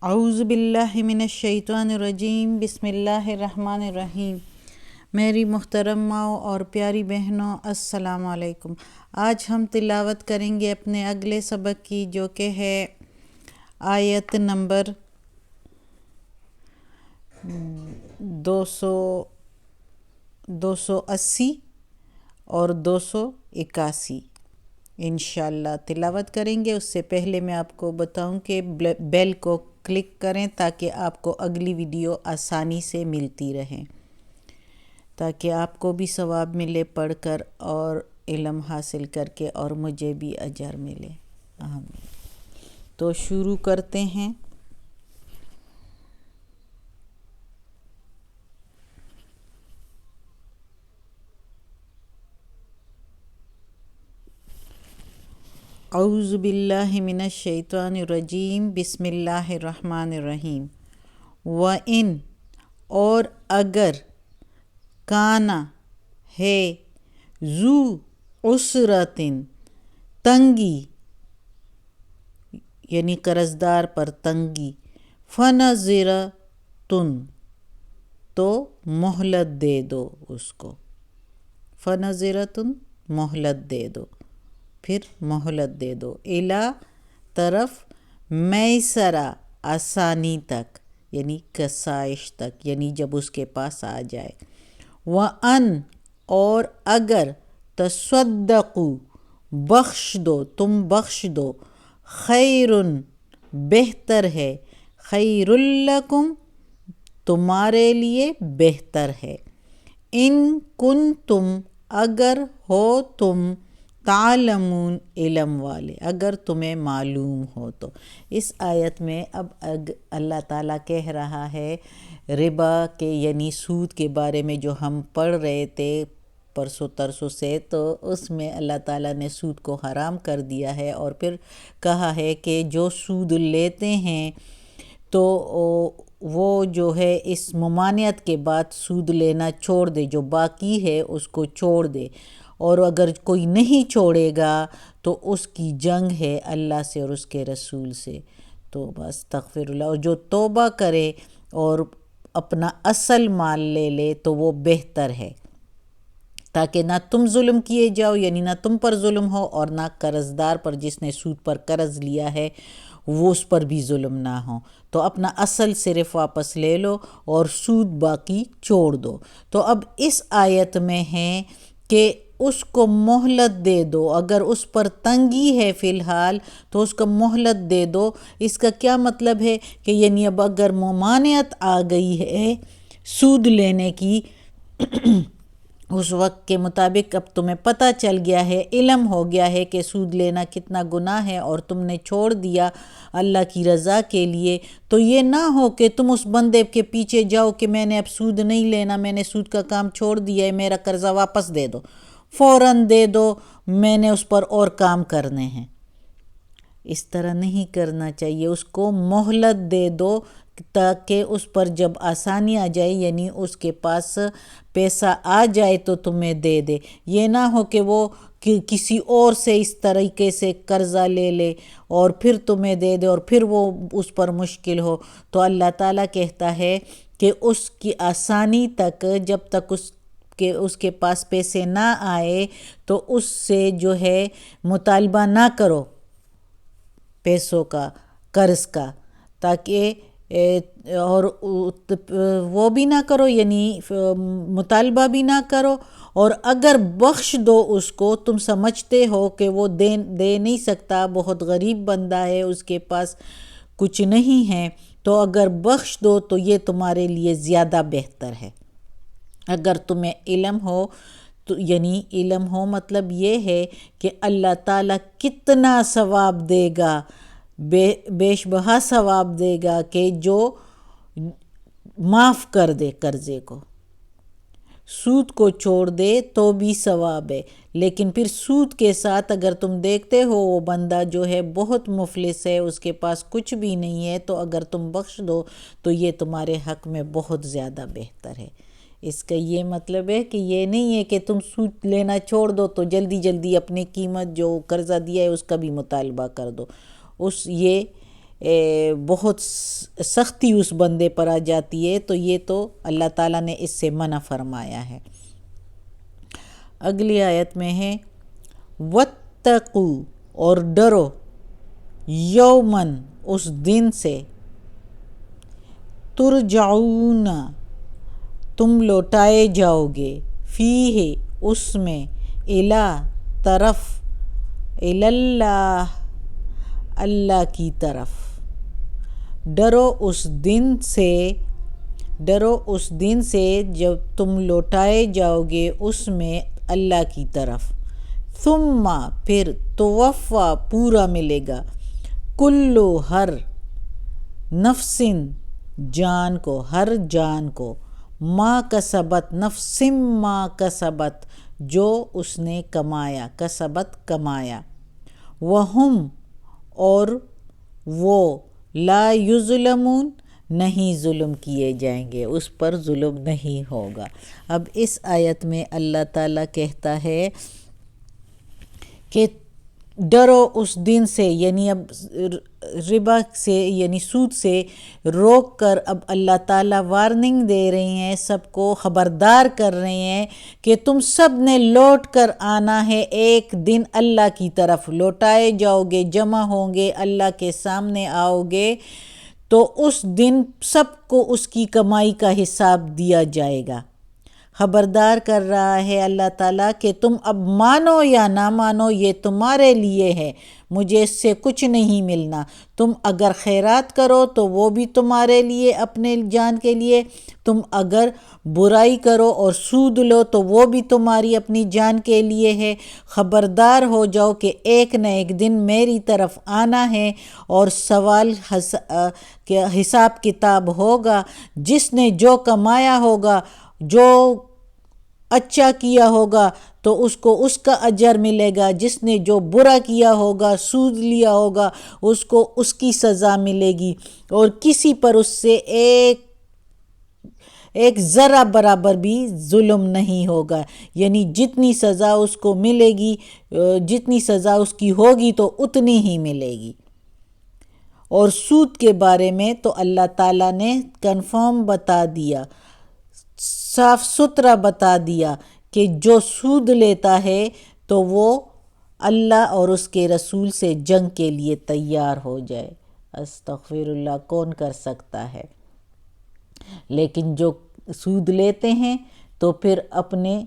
اعوذ باللہ من الشیطان الرجیم، بسم اللہ الرحمن الرحیم۔ میری محترم ماؤں اور پیاری بہنوں، السلام علیکم۔ آج ہم تلاوت کریں گے اپنے اگلے سبق کی، جو کہ ہے آیت نمبر 280 اور 281 انشاءاللہ تلاوت کریں گے۔ اس سے پہلے میں آپ کو بتاؤں کہ بیل کو کلک کریں تاکہ آپ کو اگلی ویڈیو آسانی سے ملتی رہے، تاکہ آپ کو بھی ثواب ملے پڑھ کر اور علم حاصل کر کے، اور مجھے بھی اجر ملے، آمین۔ تو شروع کرتے ہیں۔ اعوذ باللہ من الشیطان الرجیم، بسم اللہ الرحمن الرحیم۔ وَإِن اور اگر، کانا ہے، ذو عسرتن تنگی، یعنی قرضدار پر تنگی، فنظرتن تو مہلت دے دو اس کو، فنظرتن مہلت دے دو، پھر مہلت دے دو، الا طرف، میسرہ آسانی تک، یعنی کسائش تک، یعنی جب اس کے پاس آ جائے۔ وَأَن اور اگر، تصدقوا بخش دو، تم بخش دو، خیرن بہتر ہے، خیر لکم تمہارے لیے بہتر ہے، ان کنتم اگر ہو تم، تعلمون علم والے، اگر تمہیں معلوم ہو تو۔ اس آیت میں اب اللہ تعالیٰ کہہ رہا ہے ربا کے، یعنی سود کے بارے میں، جو ہم پڑھ رہے تھے پرسوں ترسوں سے، تو اس میں اللہ تعالیٰ نے سود کو حرام کر دیا ہے، اور پھر کہا ہے کہ جو سود لیتے ہیں تو وہ جو ہے اس ممانعت کے بعد سود لینا چھوڑ دے، جو باقی ہے اس کو چھوڑ دے، اور اگر کوئی نہیں چھوڑے گا تو اس کی جنگ ہے اللہ سے اور اس کے رسول سے۔ تو بس استغفر اللہ، اور جو توبہ کرے اور اپنا اصل مال لے لے تو وہ بہتر ہے، تاکہ نہ تم ظلم کیے جاؤ، یعنی نہ تم پر ظلم ہو، اور نہ قرض دار پر، جس نے سود پر قرض لیا ہے، وہ اس پر بھی ظلم نہ ہو۔ تو اپنا اصل صرف واپس لے لو اور سود باقی چھوڑ دو۔ تو اب اس آیت میں ہے کہ اس کو مہلت دے دو، اگر اس پر تنگی ہے فی الحال تو اس کو مہلت دے دو۔ اس کا کیا مطلب ہے کہ یعنی اب اگر ممانعت آ گئی ہے سود لینے کی، اس وقت کے مطابق اب تمہیں پتہ چل گیا ہے، علم ہو گیا ہے کہ سود لینا کتنا گناہ ہے، اور تم نے چھوڑ دیا اللہ کی رضا کے لیے، تو یہ نہ ہو کہ تم اس بندے کے پیچھے جاؤ کہ میں نے اب سود نہیں لینا، میں نے سود کا کام چھوڑ دیا ہے، میرا قرضہ واپس دے دو، فوراً دے دو، میں نے اس پر اور کام کرنے ہیں۔ اس طرح نہیں کرنا چاہیے، اس کو مہلت دے دو تاکہ اس پر جب آسانی آ جائے، یعنی اس کے پاس پیسہ آ جائے تو تمہیں دے دے۔ یہ نہ ہو کہ وہ کسی اور سے اس طریقے سے قرضہ لے لے اور پھر تمہیں دے دے، اور پھر وہ اس پر مشکل ہو۔ تو اللہ تعالیٰ کہتا ہے کہ اس کی آسانی تک، جب تک اس کے پاس پیسے نہ آئے تو اس سے جو ہے مطالبہ نہ کرو پیسوں کا، قرض کا، تاکہ اور وہ بھی نہ کرو، یعنی مطالبہ بھی نہ کرو، اور اگر بخش دو اس کو، تم سمجھتے ہو کہ وہ دے نہیں سکتا، بہت غریب بندہ ہے، اس کے پاس کچھ نہیں ہے، تو اگر بخش دو تو یہ تمہارے لیے زیادہ بہتر ہے۔ اگر تمہیں علم ہو تو، یعنی علم ہو مطلب یہ ہے کہ اللہ تعالیٰ کتنا ثواب دے گا، بیش بہا ثواب دے گا، کہ جو معاف کر دے قرضے کو، سود کو چھوڑ دے تو بھی ثواب ہے، لیکن پھر سود کے ساتھ اگر تم دیکھتے ہو وہ بندہ جو ہے بہت مفلس ہے، اس کے پاس کچھ بھی نہیں ہے، تو اگر تم بخش دو تو یہ تمہارے حق میں بہت زیادہ بہتر ہے۔ اس کا یہ مطلب ہے کہ یہ نہیں ہے کہ تم سود لینا چھوڑ دو تو جلدی اپنی قیمت جو قرضہ دیا ہے اس کا بھی مطالبہ کر دو، بہت سختی اس بندے پر آ جاتی ہے، تو یہ تو اللہ تعالیٰ نے اس سے منع فرمایا ہے۔ اگلی آیت میں ہے وَاتَّقُوا، اور ڈرو، یومن، اس دن سے، ترجعون، تم لوٹائے جاؤ گے، فیہ، اس میں، طرف، اللہ، اللہ کی طرف۔ ڈرو اس دن سے جب تم لوٹائے جاؤ گے اس میں اللہ کی طرف۔ ثم، پھر، توفیٰ، پورا ملے گا، کلو، ہر، نفس، جان کو، ہر جان کو، ما کسبت، نفس ما کسبت، جو اس نے کمایا، کسبت، کمایا، وہم، اور وہ، لا یظلمون، نہیں ظلم کیے جائیں گے، اس پر ظلم نہیں ہوگا۔ اب اس آیت میں اللہ تعالیٰ کہتا ہے کہ ڈرو اس دن سے، یعنی اب ربا سے، یعنی سود سے روک کر اب اللہ تعالیٰ وارننگ دے رہے ہیں، سب کو خبردار کر رہے ہیں کہ تم سب نے لوٹ کر آنا ہے، ایک دن اللہ کی طرف لوٹائے جاؤ گے، جمع ہوں گے، اللہ کے سامنے آؤ گے، تو اس دن سب کو اس کی کمائی کا حساب دیا جائے گا۔ خبردار کر رہا ہے اللہ تعالیٰ کہ تم اب مانو یا نہ مانو، یہ تمہارے لیے ہے، مجھے اس سے کچھ نہیں ملنا۔ تم اگر خیرات کرو تو وہ بھی تمہارے لیے، اپنے جان کے لیے، تم اگر برائی کرو اور سود لو تو وہ بھی تمہاری اپنی جان کے لیے ہے۔ خبردار ہو جاؤ کہ ایک نہ ایک دن میری طرف آنا ہے اور سوال حساب کتاب ہوگا، جس نے جو کمایا ہوگا، جو اچھا کیا ہوگا تو اس کو اس کا اجر ملے گا، جس نے جو برا کیا ہوگا، سود لیا ہوگا، اس کو اس کی سزا ملے گی، اور کسی پر اس سے ایک ذرہ برابر بھی ظلم نہیں ہوگا، یعنی جتنی سزا اس کو ملے گی، جتنی سزا اس کی ہوگی تو اتنی ہی ملے گی۔ اور سود کے بارے میں تو اللہ تعالیٰ نے کنفرم بتا دیا، صاف ستھرا بتا دیا کہ جو سود لیتا ہے تو وہ اللہ اور اس کے رسول سے جنگ کے لیے تیار ہو جائے۔ استغفر اللہ، کون کر سکتا ہے؟ لیکن جو سود لیتے ہیں تو پھر اپنے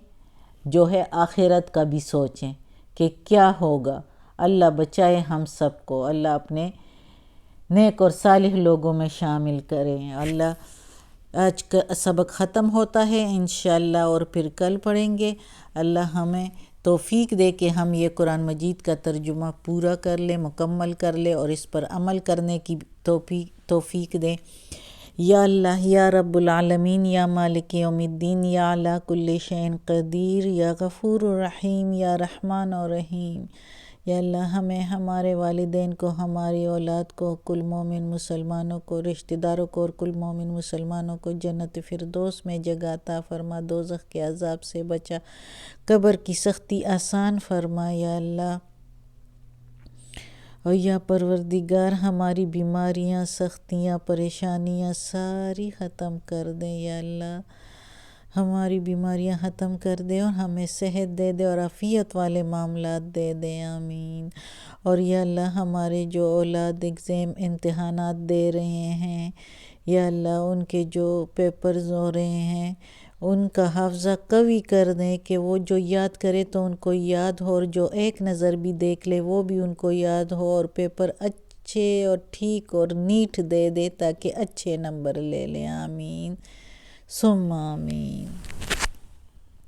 جو ہے آخرت کا بھی سوچیں کہ کیا ہوگا۔ اللہ بچائے ہم سب کو، اللہ اپنے نیک اور صالح لوگوں میں شامل کریں۔ اللہ، آج کا سبق ختم ہوتا ہے انشاءاللہ، اور پھر کل پڑھیں گے۔ اللہ ہمیں توفیق دے کہ ہم یہ قرآن مجید کا ترجمہ پورا کر لیں، مکمل کر لیں، اور اس پر عمل کرنے کی توفیق دے۔ یا اللہ، یا رب العالمین، یا مالک یوم الدین، یا علی کل شیء قدیر، یا غفور الرحیم، یا رحمان الرحیم۔ یا اللہ، ہمیں، ہمارے والدین کو، ہماری اولاد کو، کل مومن مسلمانوں کو، رشتہ داروں کو، اور کل مومن مسلمانوں کو جنت فردوس میں جگہ عطا فرما، دوزخ کے عذاب سے بچا، قبر کی سختی آسان فرما۔ یا اللہ، اور یا پروردگار، ہماری بیماریاں، سختیاں، پریشانیاں ساری ختم کر دیں۔ یا اللہ، ہماری بیماریاں ختم کر دے اور ہمیں صحت دے دے اور عافیت والے معاملات دے دے، آمین۔ اور یا اللہ، ہمارے جو اولاد ایگزام امتحانات دے رہے ہیں، یا اللہ، ان کے جو پیپرز ہو رہے ہیں، ان کا حافظہ قوی کر دیں کہ وہ جو یاد کرے تو ان کو یاد ہو، اور جو ایک نظر بھی دیکھ لے وہ بھی ان کو یاد ہو، اور پیپر اچھے اور ٹھیک اور نیٹ دے دے تاکہ اچھے نمبر لے لیں، آمین ثم آمین۔